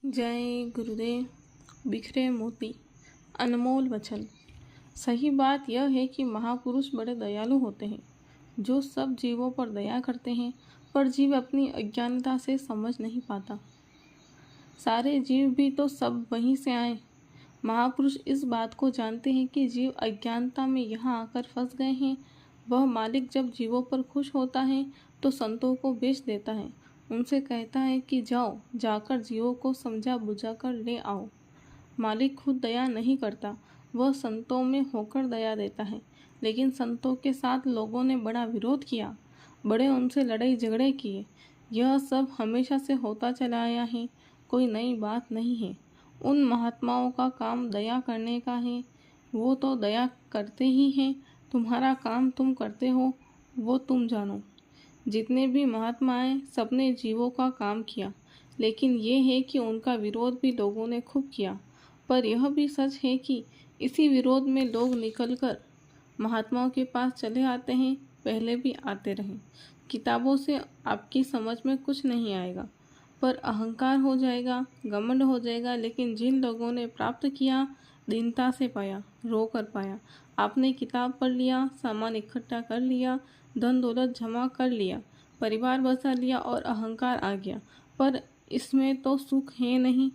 जय गुरुदेव। बिखरे मोती, अनमोल वचन। सही बात यह है कि महापुरुष बड़े दयालु होते हैं, जो सब जीवों पर दया करते हैं, पर जीव अपनी अज्ञानता से समझ नहीं पाता। सारे जीव भी तो सब वहीं से आए। महापुरुष इस बात को जानते हैं कि जीव अज्ञानता में यहाँ आकर फंस गए हैं। वह मालिक जब जीवों पर खुश होता है तो संतों को बेच देता है। उनसे कहता है कि जाओ, जाकर जीवों को समझा बुझा कर ले आओ। मालिक खुद दया नहीं करता, वह संतों में होकर दया देता है। लेकिन संतों के साथ लोगों ने बड़ा विरोध किया, बड़े उनसे लड़ाई झगड़े किए। यह सब हमेशा से होता चला आया है, कोई नई बात नहीं है। उन महात्माओं का काम दया करने का है, वो तो दया करते ही हैं। तुम्हारा काम तुम करते हो, वो तुम जानो। जितने भी महात्मा आए, सबने जीवों का काम किया, लेकिन ये है कि उनका विरोध भी लोगों ने खूब किया। पर यह भी सच है कि इसी विरोध में लोग निकलकर महात्माओं के पास चले आते हैं, पहले भी आते रहे। किताबों से आपकी समझ में कुछ नहीं आएगा, पर अहंकार हो जाएगा, घमंड हो जाएगा। लेकिन जिन लोगों ने प्राप्त किया, दीनता से पाया, रो कर पाया। आपने किताब पढ़ लिया, सामान इकट्ठा कर लिया, धन दौलत जमा कर लिया, परिवार बसा लिया और अहंकार आ गया, पर इसमें तो सुख है नहीं।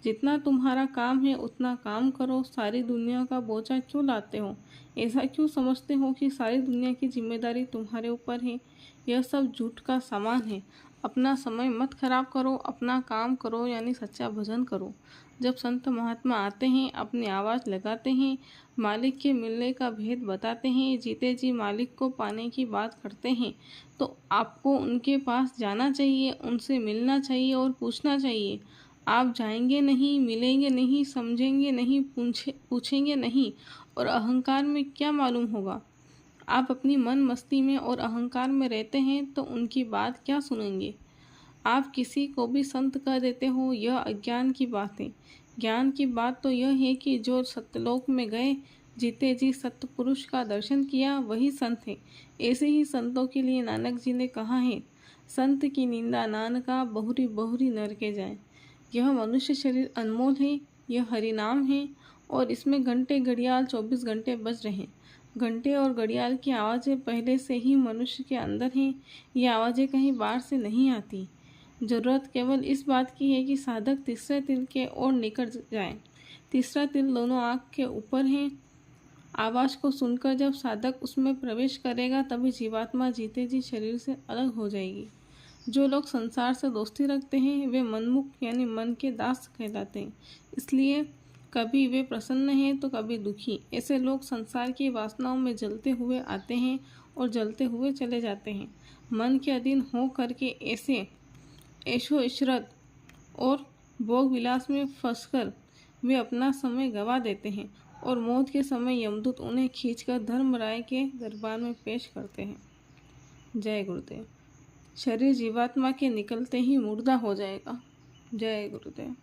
जितना तुम्हारा काम है उतना काम करो। सारी दुनिया का बोझा क्यों लाते हो? ऐसा क्यों समझते हो कि सारी दुनिया की जिम्मेदारी तुम्हारे ऊपर है? यह सब झूठ का सामान है। अपना समय मत खराब करो, अपना काम करो, यानी सच्चा भजन करो। जब संत महात्मा आते हैं, अपनी आवाज़ लगाते हैं, मालिक के मिलने का भेद बताते हैं, जीते जी मालिक को पाने की बात करते हैं, तो आपको उनके पास जाना चाहिए, उनसे मिलना चाहिए और पूछना चाहिए। आप जाएंगे नहीं, मिलेंगे नहीं, समझेंगे नहीं, पूछेंगे नहीं, और अहंकार में क्या मालूम होगा। आप अपनी मन मस्ती में और अहंकार में रहते हैं तो उनकी बात क्या सुनेंगे। आप किसी को भी संत कह देते हो, यह अज्ञान की बात है। ज्ञान की बात तो यह है कि जो सत्यलोक में गए, जीते जी सत्पुरुष का दर्शन किया, वही संत है। ऐसे ही संतों के लिए नानक जी ने कहा है, संत की निंदा नानका, बहुरी बहुरी नरके जाए। यह मनुष्य शरीर अनमोल है, यह हरिनाम है, और इसमें घंटे घड़ियाल 24 घंटे बज रहे हैं। घंटे और घड़ियाल की आवाज़ें पहले से ही मनुष्य के अंदर हैं, ये आवाज़ें कहीं बाहर से नहीं आती। ज़रूरत केवल इस बात की है कि साधक तीसरे तिल के ओर निकल जाए। तीसरा तिल दोनों आँख के ऊपर है। आवाज़ को सुनकर जब साधक उसमें प्रवेश करेगा, तभी जीवात्मा जीते जी शरीर से अलग हो जाएगी। जो लोग संसार से दोस्ती रखते हैं, वे मनमुख यानी मन के दास कहलाते हैं। इसलिए कभी वे प्रसन्न हैं तो कभी दुखी। ऐसे लोग संसार की वासनाओं में जलते हुए आते हैं और जलते हुए चले जाते हैं। मन के अधीन हो करके ऐसे ऐशो इशरत और भोग विलास में फंसकर वे अपना समय गंवा देते हैं, और मौत के समय यमदूत उन्हें खींचकर धर्मराय के दरबार में पेश करते हैं। जय गुरुदेव। शरीर जीवात्मा के निकलते ही मुर्दा हो जाएगा। जय गुरुदेव।